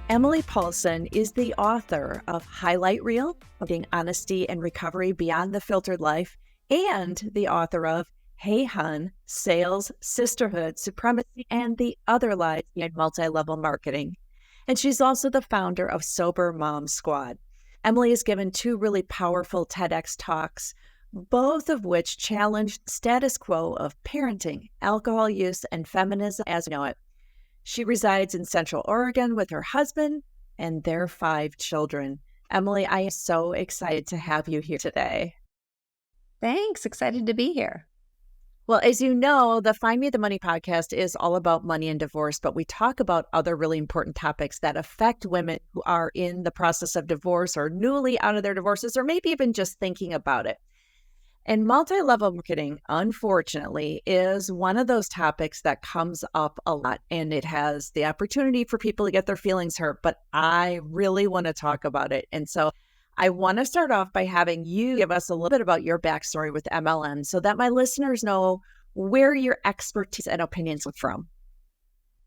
Emily Paulson is the author of Highlight Reel, Putting Honesty and Recovery Beyond the Filtered Life, and the author of Hey Hun, Sales, Sisterhood, Supremacy, and the Other Lies Behind Multilevel Marketing. And she's also the founder of Sober Mom Squad. Emily has given two really powerful TEDx talks, both of which challenge the status quo of parenting, alcohol use, and feminism as we know it. She resides in Central Oregon with her husband and their 5 children. Emily, I am so excited to have you here today. Thanks. Excited to be here. Well, as you know, the Find Me the Money podcast is all about money and divorce, but we talk about other really important topics that affect women who are in the process of divorce or newly out of their divorces, or maybe even just thinking about it. And multi-level marketing, unfortunately, is one of those topics that comes up a lot, and it has the opportunity for people to get their feelings hurt, but I really want to talk about it. And so I want to start off by having you give us a little bit about your backstory with MLM so that my listeners know where your expertise and opinions come from.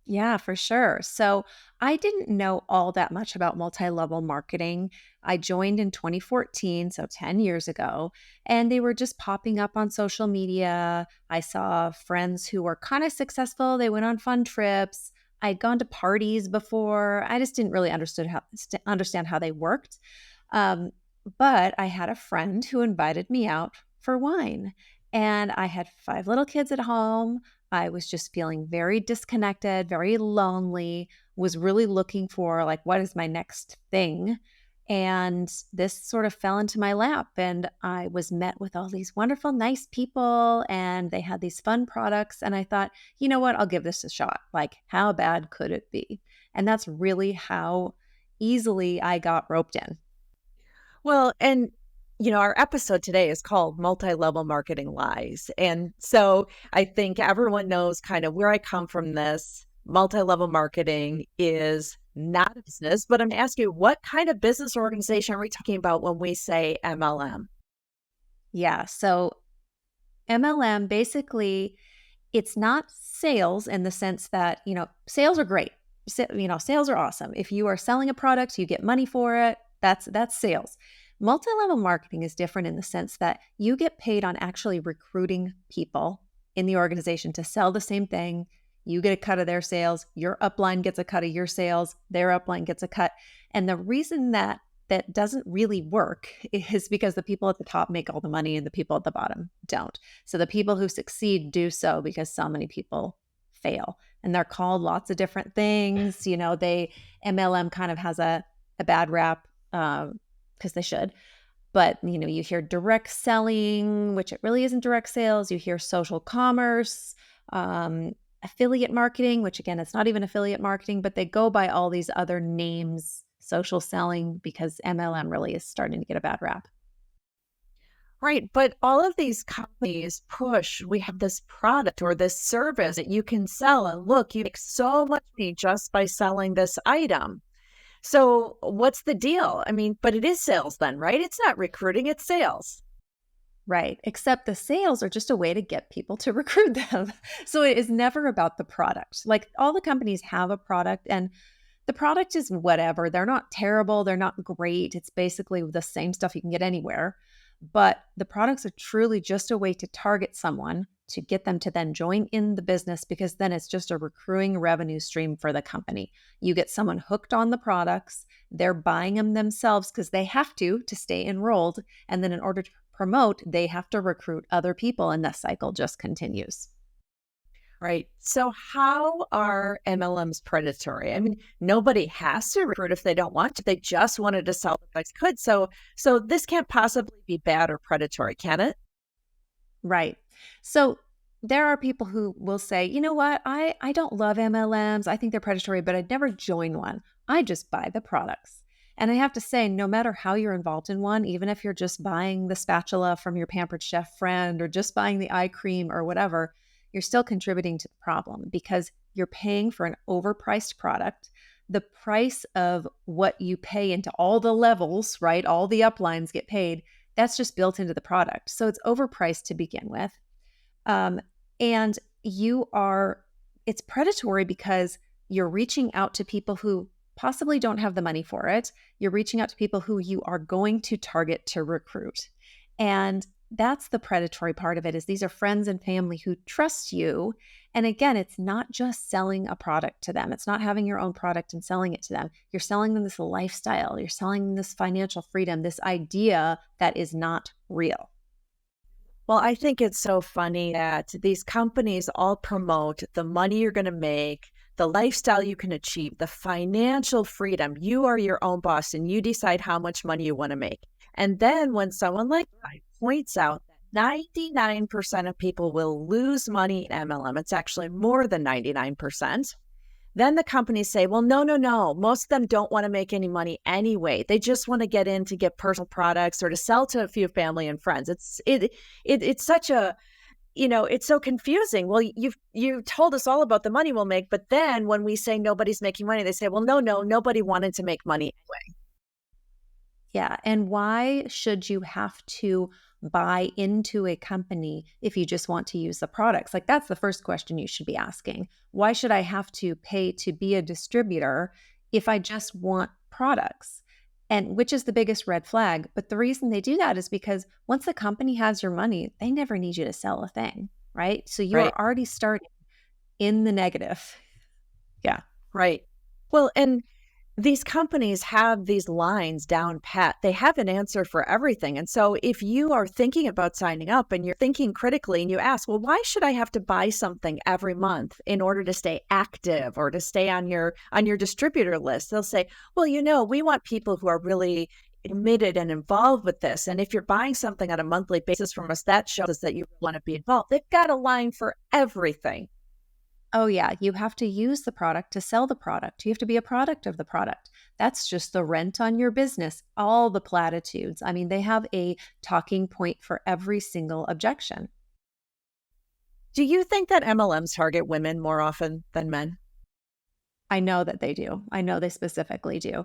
Yeah, for sure. So I didn't know all that much about multi-level marketing. I joined in 2014, so 10 years ago, and they were just popping up on social media. I saw friends who were kind of successful. They went on fun trips. I'd gone to parties before. I just didn't really understand how they worked. Um, but I had a friend who invited me out for wine, and I had 5 little kids at home. I was just feeling very disconnected, very lonely, was really looking for like, what is my next thing? And this sort of fell into my lap. And I was met with all these wonderful, nice people, and they had these fun products. And I thought, you know what? I'll give this a shot. Like, how bad could it be? And that's really how easily I got roped in. Well, and our episode today is called Multi-Level Marketing Lies. And so I think everyone knows kind of where I come from this. Multi-level marketing is not a business, but I'm asking you, what kind of business organization are we talking about when we say MLM? Yeah. So MLM basically, it's not sales in the sense that, sales are great. Sales are awesome. If you are selling a product, you get money for it. That's sales. Multi-level marketing is different in the sense that you get paid on actually recruiting people in the organization to sell the same thing. You get a cut of their sales, your upline gets a cut of your sales, their upline gets a cut. And the reason that doesn't really work is because the people at the top make all the money and the people at the bottom don't. So the people who succeed do so because so many people fail. And they're called lots of different things. MLM kind of has a bad rap because they should. But, you hear direct selling, which it really isn't direct sales. You hear social commerce, affiliate marketing, which again, it's not even affiliate marketing, but they go by all these other names, social selling, because MLM really is starting to get a bad rap. Right. But all of these companies push, we have this product or this service that you can sell. And look, you make so much money just by selling this item. So what's the deal? I mean, but it is sales then, right? It's not recruiting, it's sales. Right. Except the sales are just a way to get people to recruit them. So it is never about the product. Like all the companies have a product and the product is whatever. They're not terrible. They're not great. It's basically the same stuff you can get anywhere. But the products are truly just a way to target someone to get them to then join in the business because then it's just a recurring revenue stream for the company. You get someone hooked on the products. They're buying them themselves because they have to stay enrolled. And then in order to promote, they have to recruit other people and the cycle just continues. Right. So how are MLMs predatory? I mean, nobody has to recruit if they don't want to. They just wanted to sell the best could. So this can't possibly be bad or predatory, can it? Right. So there are people who will say, you know what, I don't love MLMs. I think they're predatory, but I'd never join one. I just buy the products. And I have to say, no matter how you're involved in one, even if you're just buying the spatula from your Pampered Chef friend or just buying the eye cream or whatever, you're still contributing to the problem because you're paying for an overpriced product. The price of what you pay into all the levels, right? All the uplines get paid. That's just built into the product. So it's overpriced to begin with. And it's predatory because you're reaching out to people who possibly don't have the money for it. You're reaching out to people who you are going to target to recruit. And that's the predatory part of it, is these are friends and family who trust you. And again, it's not just selling a product to them. It's not having your own product and selling it to them. You're selling them this lifestyle. You're selling them this financial freedom, this idea that is not real. Well, I think it's so funny that these companies all promote the money you're going to make, the lifestyle you can achieve, the financial freedom. You are your own boss and you decide how much money you want to make. And then when someone like I points out that 99% of people will lose money in MLM, it's actually more than 99%. Then the companies say, well, no, no, no. Most of them don't want to make any money anyway. They just want to get in to get personal products or to sell to a few family and friends. It's such a, it's so confusing. Well, you told us all about the money we'll make, but then when we say nobody's making money, they say, well, no, no, nobody wanted to make money anyway. Yeah. And why should you have to buy into a company if you just want to use the products? Like, that's the first question you should be asking. Why should I have to pay to be a distributor if I just want products? And which is the biggest red flag. But the reason they do that is because once the company has your money, they never need you to sell a thing, right? So you Right. are already starting in the negative. Yeah. Right. Well, and these companies have these lines down pat. They have an answer for everything. And so if you are thinking about signing up and you're thinking critically and you ask, well, why should I have to buy something every month in order to stay active or to stay on your distributor list? They'll say, well, we want people who are really committed and involved with this. And if you're buying something on a monthly basis from us, that shows us that you want to be involved. They've got a line for everything. Oh, yeah. You have to use the product to sell the product. You have to be a product of the product. That's just the rent on your business, all the platitudes. I mean, they have a talking point for every single objection. Do you think that MLMs target women more often than men? I know that they do. I know they specifically do.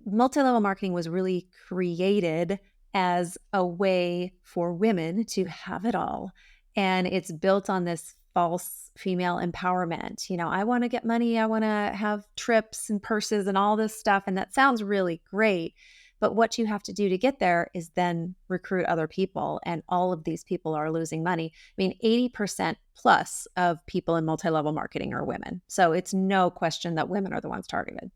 Multi-level marketing was really created as a way for women to have it all. And it's built on this false female empowerment. I want to get money. I want to have trips and purses and all this stuff. And that sounds really great. But what you have to do to get there is then recruit other people. And all of these people are losing money. I mean, 80% plus of people in multi-level marketing are women. So it's no question that women are the ones targeted.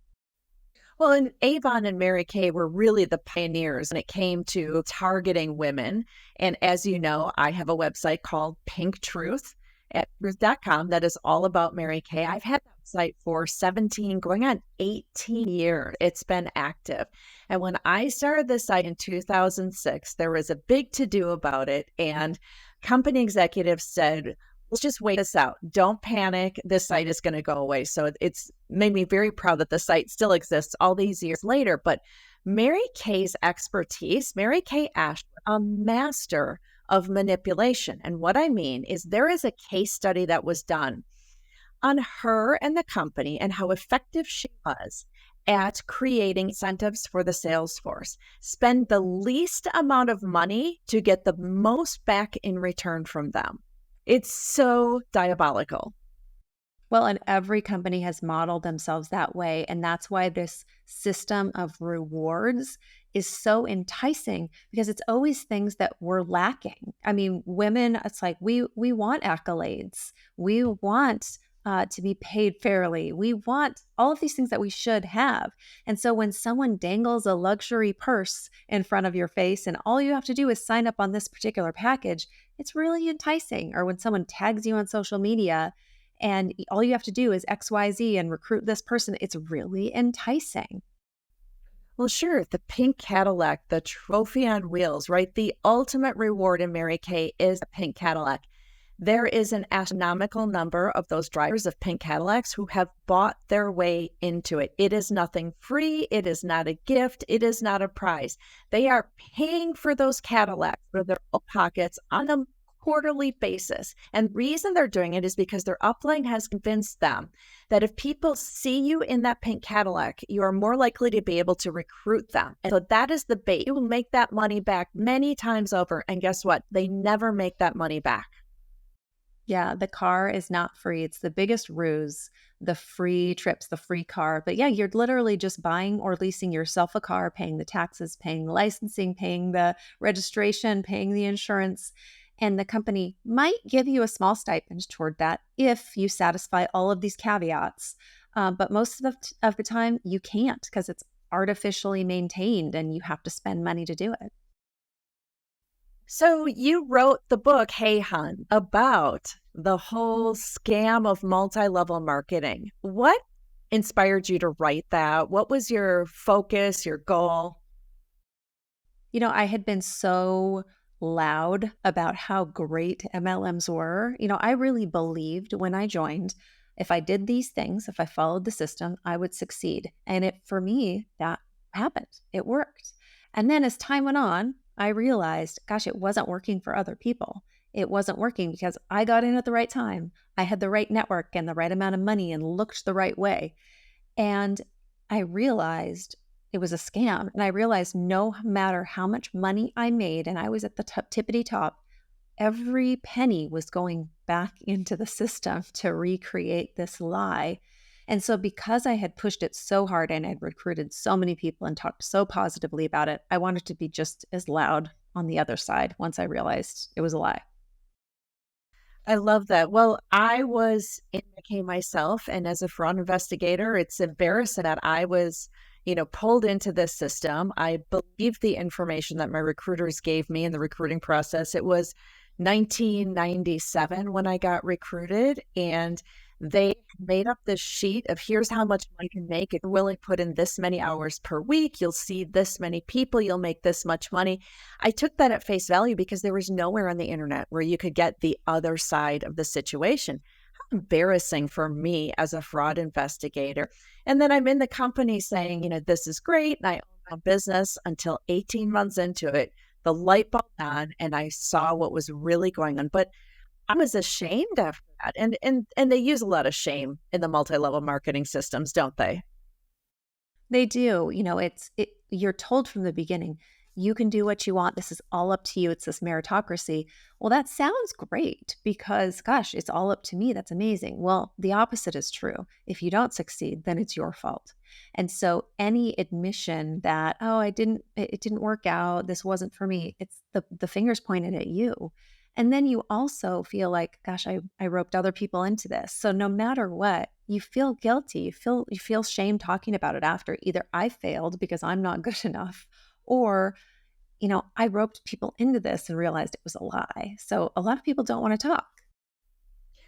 Well, and Avon and Mary Kay were really the pioneers when it came to targeting women. And as you know, I have a website called Pink Truth at truth.com that is all about Mary Kay. I've had that site for 17, going on 18 years. It's been active. And when I started this site in 2006, there was a big to-do about it. And company executives said, let's just wait this out. Don't panic. This site is going to go away. So it's made me very proud that the site still exists all these years later. But Mary Kay's expertise, Mary Kay Ash, a master of manipulation. And what I mean is there is a case study that was done on her and the company and how effective she was at creating incentives for the sales force. Spend the least amount of money to get the most back in return from them. It's so diabolical. Well, and every company has modeled themselves that way. And that's why this system of rewards is so enticing, because it's always things that we're lacking. I mean, women, it's like we want accolades. We want to be paid fairly. We want all of these things that we should have. And so when someone dangles a luxury purse in front of your face and all you have to do is sign up on this particular package, it's really enticing. Or when someone tags you on social media and all you have to do is XYZ and recruit this person, it's really enticing. Well, sure. The pink Cadillac, the trophy on wheels, right? The ultimate reward in Mary Kay is a pink Cadillac. There is an astronomical number of those drivers of pink Cadillacs who have bought their way into it. It is nothing free. It is not a gift. It is not a prize. They are paying for those Cadillacs for their own pockets on a quarterly basis. And the reason they're doing it is because their upline has convinced them that if people see you in that pink Cadillac, you are more likely to be able to recruit them. And so that is the bait. You will make that money back many times over. And guess what? They never make that money back. Yeah, the car is not free. It's the biggest ruse, the free trips, the free car. But yeah, you're literally just buying or leasing yourself a car, paying the taxes, paying the licensing, paying the registration, paying the insurance. And the company might give you a small stipend toward that if you satisfy all of these caveats. But most of the time, you can't because it's artificially maintained and you have to spend money to do it. So you wrote the book, Hey Hun, about the whole scam of multi-level marketing. What inspired you to write that? What was your focus, your goal? I had been so loud about how great MLMs were. I really believed when I joined, if I did these things, if I followed the system, I would succeed. And for me, that happened. It worked. And then as time went on, I realized, gosh, it wasn't working for other people. It wasn't working because I got in at the right time. I had the right network and the right amount of money and looked the right way. And I realized it was a scam. And I realized no matter how much money I made, and I was at the tippity top, every penny was going back into the system to recreate this lie. And so, because I had pushed it so hard and had recruited so many people and talked so positively about it, I wanted to be just as loud on the other side once I realized it was a lie. I love that. Well, I was in McKay myself, and as a fraud investigator, it's embarrassing that I was, pulled into this system. I believed the information that my recruiters gave me in the recruiting process. It was 1997 when I got recruited, and they made up this sheet of here's how much money you can make if you're willing to put in this many hours per week. You'll see this many people, you'll make this much money. I took that at face value because there was nowhere on the internet where you could get the other side of the situation. How embarrassing for me as a fraud investigator. And then I'm in the company saying, this is great. And I own my business until 18 months into it. The light bulb on and I saw what was really going on. But I was ashamed after that. And they use a lot of shame in the multi-level marketing systems, don't they? They do. You're told from the beginning, you can do what you want. This is all up to you. It's this meritocracy. Well, that sounds great because gosh, it's all up to me. That's amazing. Well, the opposite is true. If you don't succeed, then it's your fault. And so any admission that, oh, it didn't work out, this wasn't for me, it's the fingers pointed at you. And then you also feel like, gosh, I roped other people into this. So no matter what, you feel guilty. You feel shame talking about it after. Either I failed because I'm not good enough, or, I roped people into this and realized it was a lie. So a lot of people don't want to talk.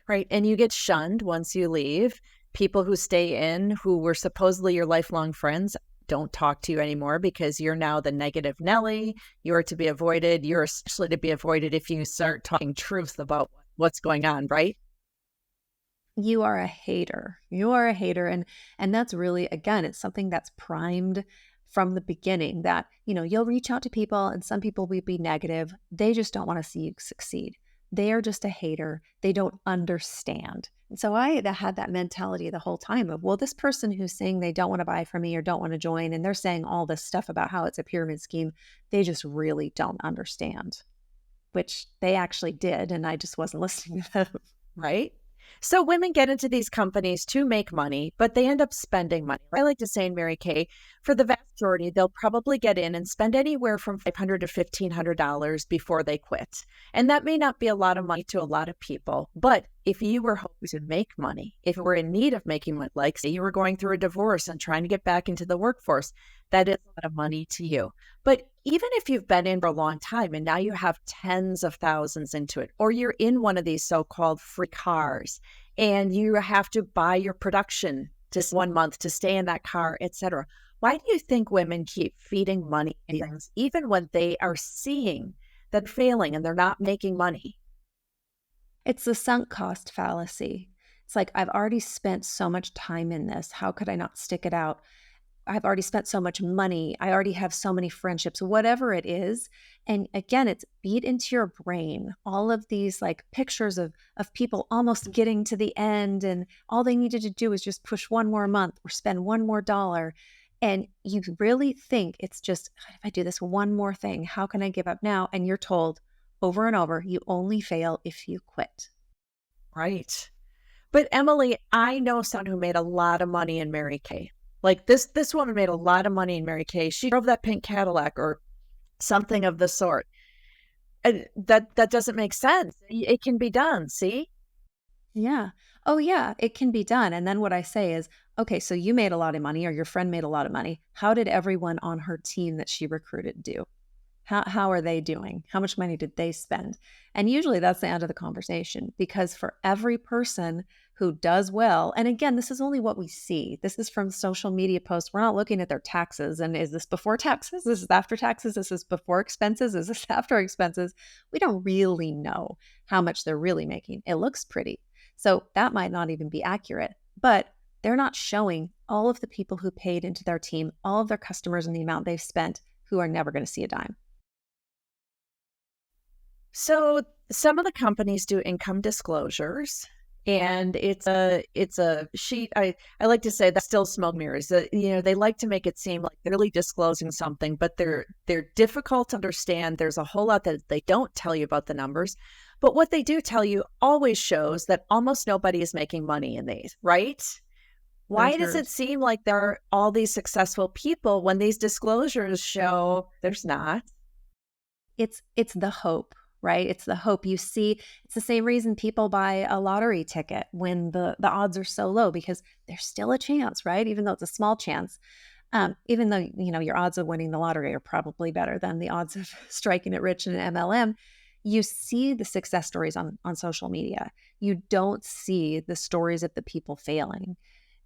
Right. And you get shunned once you leave. People who stay in, who were supposedly your lifelong friends, don't talk to you anymore because you're now the negative Nelly. You're to be avoided. You're especially to be avoided if you start talking truth about what's going on, right? You are a hater. You are a hater. And that's really, again, it's something that's primed from the beginning that, you'll reach out to people and some people will be negative. They just don't want to see you succeed. They are just a hater. They don't understand. And so I had that mentality the whole time of, well, this person who's saying they don't want to buy from me or don't want to join, and they're saying all this stuff about how it's a pyramid scheme, they just really don't understand, which they actually did. And I just wasn't listening to them. Right? So women get into these companies to make money, but they end up spending money. I like to say in Mary Kay, for the vast majority, they'll probably get in and spend anywhere from $500 to $1,500 before they quit. And that may not be a lot of money to a lot of people, but if you were hoping to make money, if you were in need of making money, like say you were going through a divorce and trying to get back into the workforce, that is a lot of money to you. But even if you've been in for a long time and now you have tens of thousands into it, or you're in one of these so-called free cars and you have to buy your production just 1 month to stay in that car, etc. Why do you think women keep feeding money to things even when they are seeing that they're failing and they're not making money? It's the sunk cost fallacy. It's like, I've already spent so much time in this. How could I not stick it out? I've already spent so much money. I already have so many friendships, whatever it is. And again, it's beat into your brain all of these like pictures of people almost getting to the end, and all they needed to do is just push one more month or spend one more dollar. And you really think it's just, if I do this one more thing, how can I give up now? And you're told over and over, you only fail if you quit. Right. But Emily, I know someone who made a lot of money in Mary Kay. Like this woman made a lot of money in Mary Kay. She drove that pink Cadillac or something of the sort. And that doesn't make sense. It can be done, see? Yeah. Oh, yeah, it can be done. And then what I say is, okay, so you made a lot of money or your friend made a lot of money. How did everyone on her team that she recruited do? How are they doing? How much money did they spend? And usually that's the end of the conversation because for every person who does well, and again, this is only what we see. This is from social media posts. We're not looking at their taxes. And is this before taxes? This is after taxes. This is before expenses. Is this after expenses? We don't really know how much they're really making. It looks pretty. So that might not even be accurate, but they're not showing all of the people who paid into their team, all of their customers and the amount they've spent who are never going to see a dime. So some of the companies do income disclosures, and it's a sheet. I like to say that's still smoke mirrors. They like to make it seem like they're really disclosing something, but they're difficult to understand. There's a whole lot that they don't tell you about the numbers, but what they do tell you always shows that almost nobody is making money in these, right? So Why does true. it seem like there are all these successful people when these disclosures show there's not? It's the hope, right? It's the hope you see. It's the same reason people buy a lottery ticket when the odds are so low because there's still a chance, right? Even though it's a small chance. Even though your odds of winning the lottery are probably better than the odds of striking it rich in an MLM, you see the success stories on social media. You don't see the stories of the people failing.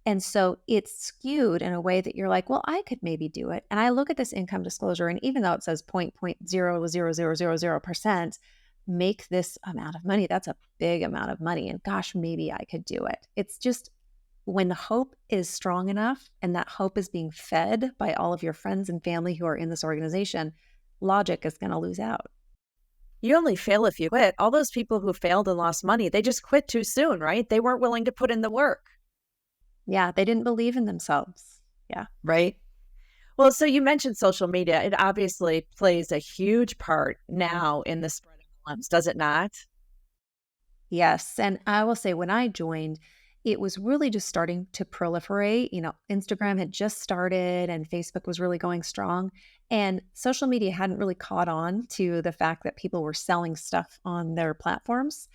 And so it's skewed in a way that you're like, well, I could maybe do it. And I look at this income disclosure, and even though it says 0.00000% make this amount of money, that's a big amount of money. And gosh, maybe I could do it. It's just when the hope is strong enough and that hope is being fed by all of your friends and family who are in this organization, logic is going to lose out. You only fail if you quit. All those people who failed and lost money, they just quit too soon, right? They weren't willing to put in the work, Yeah, they didn't believe in themselves. Yeah. right? Well, so you mentioned social media. It obviously plays a huge part now in the spread of MLMs, does it not? Yes. And I will say, when I joined, it was really just starting to proliferate. Instagram had just started and Facebook was really going strong. And social media hadn't really caught on to the fact that people were selling stuff on their platforms.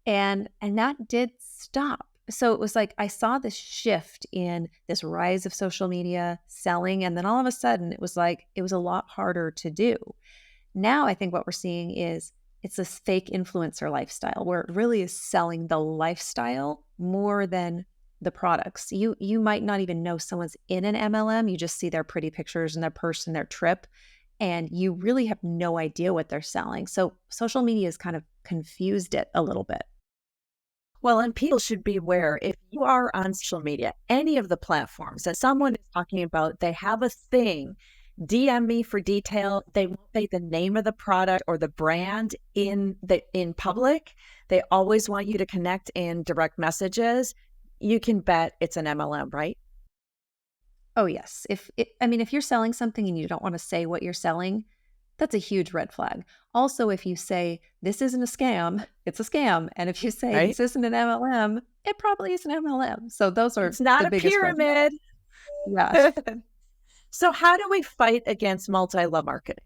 And that did stop. So it was like I saw this shift in this rise of social media selling. And then all of a sudden, it was like it was a lot harder to do. Now, I think what we're seeing is it's this fake influencer lifestyle where it really is selling the lifestyle more than the products. You might not even know someone's in an MLM. You just see their pretty pictures and their purse and their trip, and you really have no idea what they're selling. So social media has kind of confused it a little bit. Well, and people should be aware if you are on social media, any of the platforms that someone is talking about, they have a thing. DM me for detail. They won't say the name of the product or the brand in public. They always want you to connect in direct messages. You can bet it's an MLM, right? Oh yes, if you're selling something and you don't want to say what you're selling, that's a huge red flag. Also, if you say this isn't a scam, it's a scam. And if you say Right? this isn't an MLM, it probably is an MLM. So those are It's not the a biggest red flags. pyramid. Yeah. So how do we fight against multi-level marketing?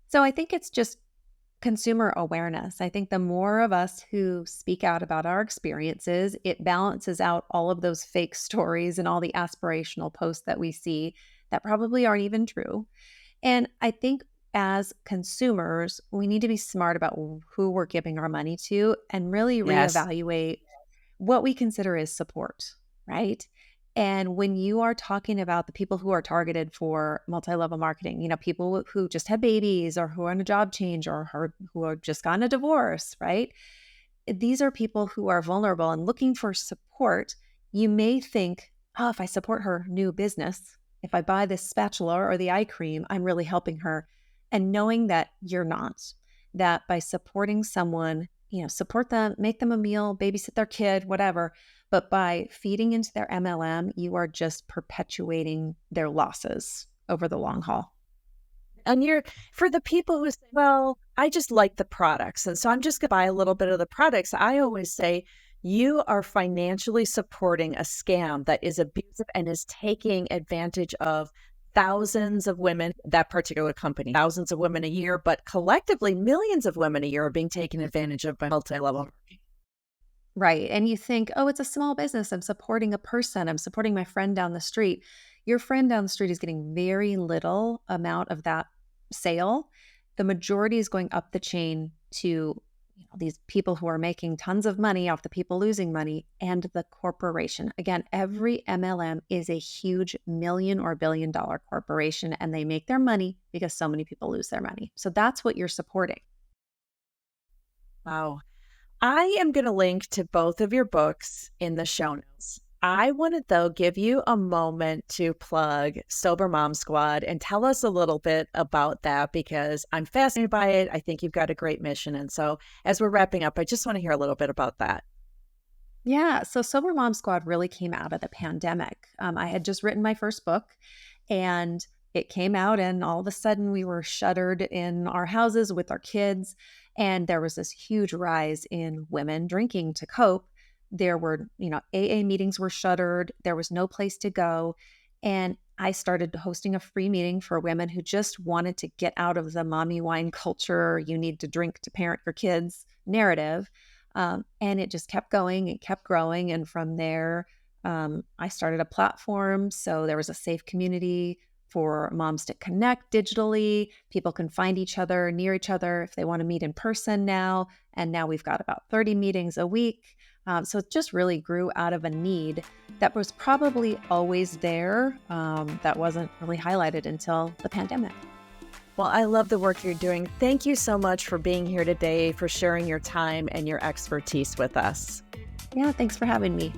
So I think it's just consumer awareness. I think the more of us who speak out about our experiences, it balances out all of those fake stories and all the aspirational posts that we see that probably aren't even true. And I think as consumers, we need to be smart about who we're giving our money to and really Yes. reevaluate what we consider is support, right? And when you are talking about the people who are targeted for multi-level marketing, people who just had babies or who are on a job change or who are just gotten a divorce, right? These are people who are vulnerable and looking for support. You may think, oh, if I support her new business, if I buy this spatula or the eye cream, I'm really helping her. And knowing that you're not, that by supporting someone, support them, make them a meal, babysit their kid, whatever. But by feeding into their MLM, you are just perpetuating their losses over the long haul. And for the people who say, well, I just like the products, and so I'm just going to buy a little bit of the products. I always say, you are financially supporting a scam that is abusive and is taking advantage of thousands of women, that particular company, thousands of women a year, but collectively millions of women a year are being taken advantage of by multi-level marketing. Right. And you think, oh, it's a small business. I'm supporting a person. I'm supporting my friend down the street. Your friend down the street is getting very little amount of that sale. The majority is going up the chain to these people who are making tons of money off the people losing money and the corporation. Again, every MLM is a huge million or billion-dollar corporation, and they make their money because so many people lose their money. So that's what you're supporting. Wow. I am going to link to both of your books in the show notes. I want to, though, give you a moment to plug Sober Mom Squad and tell us a little bit about that, because I'm fascinated by it. I think you've got a great mission. And so as we're wrapping up, I just want to hear a little bit about that. Yeah. So Sober Mom Squad really came out of the pandemic. I had just written my first book and it came out, and all of a sudden we were shuttered in our houses with our kids. And there was this huge rise in women drinking to cope. There were, AA meetings were shuttered. There was no place to go. And I started hosting a free meeting for women who just wanted to get out of the mommy wine culture, you need to drink to parent your kids narrative. And it just kept going and kept growing. And from there, I started a platform. So there was a safe community for moms to connect digitally. People can find each other, near each other if they want to meet in person now. And now we've got about 30 meetings a week. So it just really grew out of a need that was probably always there, that wasn't really highlighted until the pandemic. Well, I love the work you're doing. Thank you so much for being here today, for sharing your time and your expertise with us. Yeah, thanks for having me.